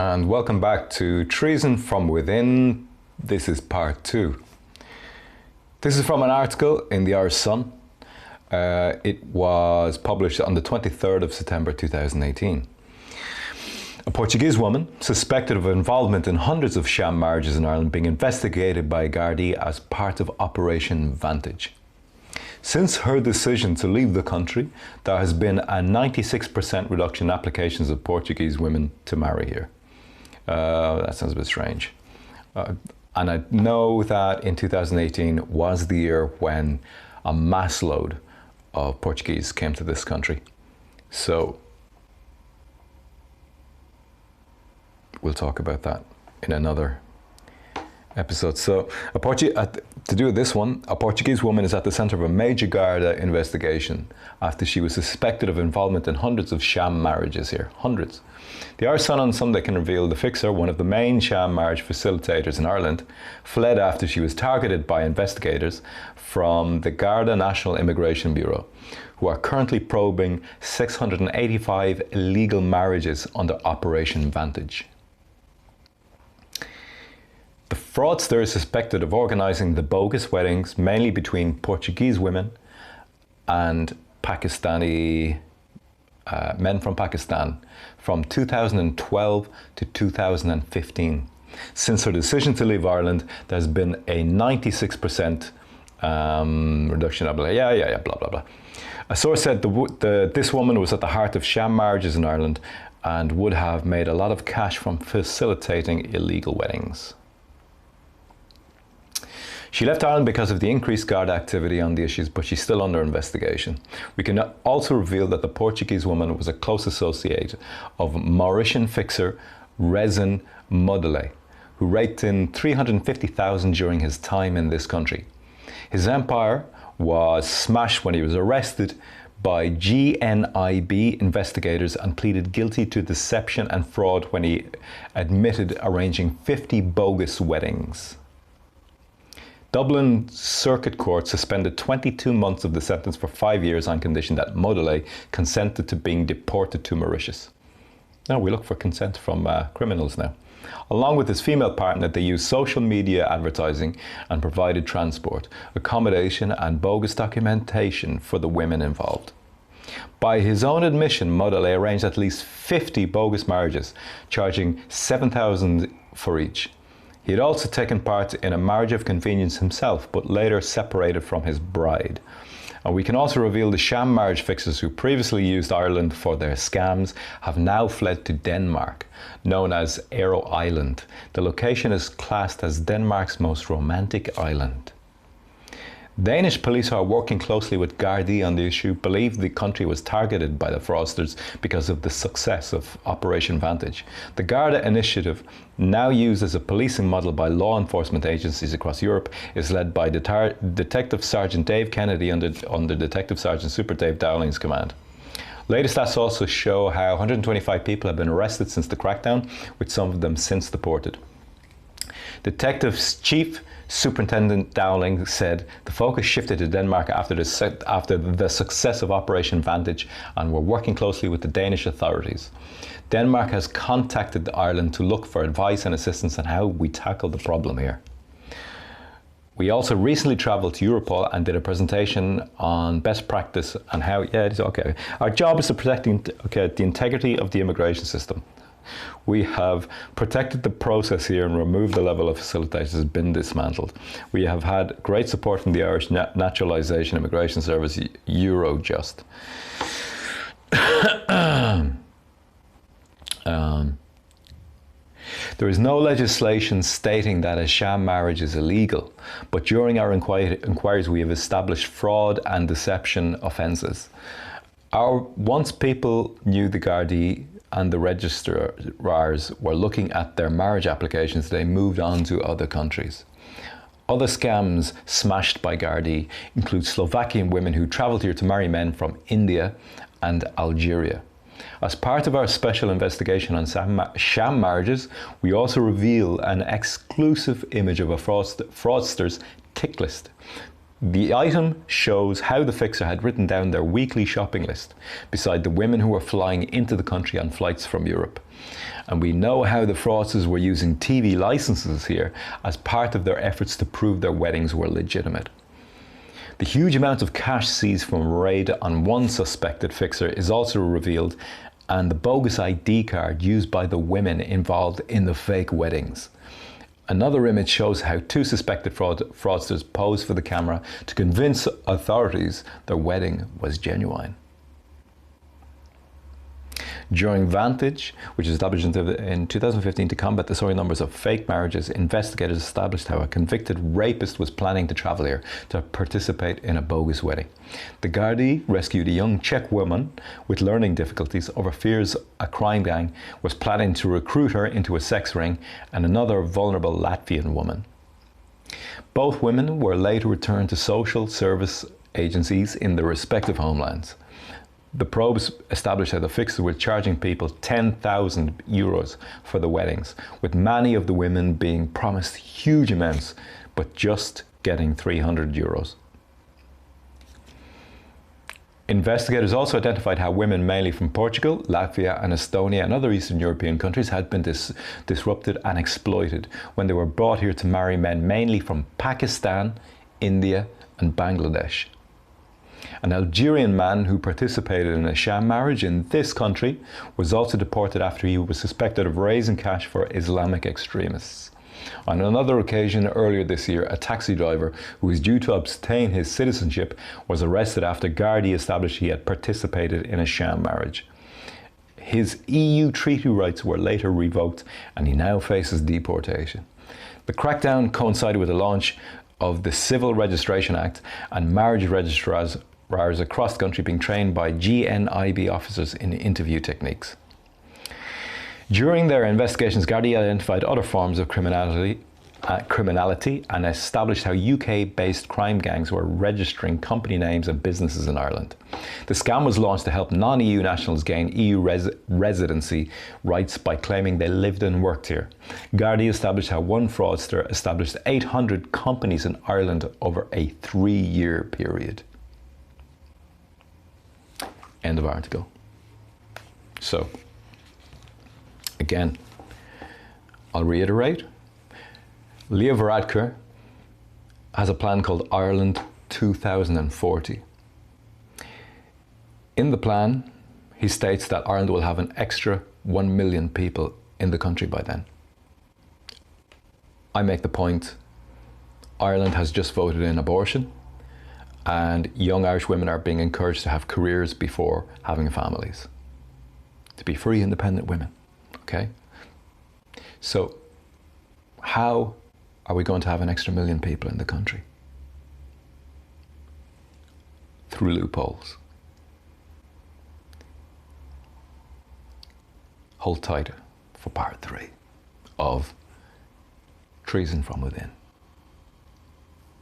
And welcome back to Treason from Within. This is part 2. This is from an article in the Irish Sun. It was published on the 23rd of September 2018. A Portuguese woman suspected of involvement in hundreds of sham marriages in Ireland being investigated by Gardaí as part of Operation Vantage. Since her decision to leave the country, there has been a 96% reduction in applications of Portuguese women to marry here. That sounds a bit strange. And I know that in 2018 was the year when a mass load of Portuguese came to this country. So we'll talk about that in another episode. So to do this one, a Portuguese woman is at the centre of a major Garda investigation after she was suspected of involvement in hundreds of sham marriages here. Hundreds. The Irish Sun on Sunday can reveal the fixer, one of the main sham marriage facilitators in Ireland, fled after she was targeted by investigators from the Garda National Immigration Bureau, who are currently probing 685 illegal marriages under Operation Vantage. The fraudster is suspected of organising the bogus weddings, mainly between Portuguese women and Pakistani men from Pakistan, from 2012 to 2015. Since her decision to leave Ireland, there's been a 96% reduction. Blah, blah, blah. A source said this woman was at the heart of sham marriages in Ireland and would have made a lot of cash from facilitating illegal weddings. She left Ireland because of the increased Garda activity on the issues, but she's still under investigation. We can also reveal that the Portuguese woman was a close associate of Mauritian fixer Treason, who raked in 350,000 during his time in this country. His empire was smashed when he was arrested by GNIB investigators and pleaded guilty to deception and fraud when he admitted arranging 50 bogus weddings. Dublin Circuit Court suspended 22 months of the sentence for 5 years on condition that Modele consented to being deported to Mauritius. Now we look for consent from criminals now. Along with his female partner, they used social media advertising and provided transport, accommodation and bogus documentation for the women involved. By his own admission, Modele arranged at least 50 bogus marriages, charging 7,000 for each. He had also taken part in a marriage of convenience himself, but later separated from his bride. And we can also reveal the sham marriage fixers who previously used Ireland for their scams have now fled to Denmark, known as Aero Island. The location is classed as Denmark's most romantic island. Danish police, who are working closely with Gardaí on the issue, believe the country was targeted by the fraudsters because of the success of Operation Vantage. The Garda initiative, now used as a policing model by law enforcement agencies across Europe, is led by Detective Sergeant Dave Kennedy under Detective Sergeant Super Dave Dowling's command. Latest stats also show how 125 people have been arrested since the crackdown, with some of them since deported. Detectives Chief Superintendent Dowling said the focus shifted to Denmark after the success of Operation Vantage, and we're working closely with the Danish authorities. Denmark has contacted Ireland to look for advice and assistance on how we tackle the problem here. We also recently travelled to Europol and did a presentation on best practice and how, our job is to protect the integrity of the immigration system. We have protected the process here and removed the level of facilitators has been dismantled. We have had great support from the Irish Naturalisation Immigration Service, Eurojust. There is no legislation stating that a sham marriage is illegal, but during our inquiries we have established fraud and deception offences. Once people knew the Gardaí and the registrars were looking at their marriage applications, they moved on to other countries. Other scams smashed by Gardaí include Slovakian women who travelled here to marry men from India and Algeria. As part of our special investigation on sham marriages, we also reveal an exclusive image of a fraudster's tick list. The item shows how the fixer had written down their weekly shopping list beside the women who were flying into the country on flights from Europe. And we know how the fraudsters were using TV licenses here as part of their efforts to prove their weddings were legitimate. The huge amount of cash seized from a raid on one suspected fixer is also revealed, and the bogus ID card used by the women involved in the fake weddings. Another image shows how two suspected fraudsters posed for the camera to convince authorities their wedding was genuine. During Vantage, which was established in 2015 to combat the soaring numbers of fake marriages, investigators established how a convicted rapist was planning to travel here to participate in a bogus wedding. The Gardaí rescued a young Czech woman with learning difficulties over fears a crime gang was planning to recruit her into a sex ring, and another vulnerable Latvian woman. Both women were later returned to social service agencies in their respective homelands. The probes established how the fixers were charging people €10,000 for the weddings, with many of the women being promised huge amounts, but just getting €300. Investigators also identified how women mainly from Portugal, Latvia and Estonia and other Eastern European countries had been disrupted and exploited when they were brought here to marry men mainly from Pakistan, India and Bangladesh. An Algerian man who participated in a sham marriage in this country was also deported after he was suspected of raising cash for Islamic extremists. On another occasion earlier this year, a taxi driver who was due to obtain his citizenship was arrested after Gardaí established he had participated in a sham marriage. His EU treaty rights were later revoked and he now faces deportation. The crackdown coincided with the launch of the Civil Registration Act and marriage registrars across the country being trained by GNIB officers in interview techniques. During their investigations, Gardaí identified other forms of criminality and established how UK-based crime gangs were registering company names and businesses in Ireland. The scam was launched to help non-EU nationals gain EU residency rights by claiming they lived and worked here. Gardaí established how one fraudster established 800 companies in Ireland over a 3-year period. End of article. So, again, I'll reiterate. Leo Varadkar has a plan called Ireland 2040. In the plan, he states that Ireland will have an extra 1 million people in the country by then. I make the point, Ireland has just voted in abortion, and young Irish women are being encouraged to have careers before having families, to be free, independent women, okay? So how are we going to have an extra 1 million people in the country? Through loopholes. Hold tight for part 3 of Treason from Within.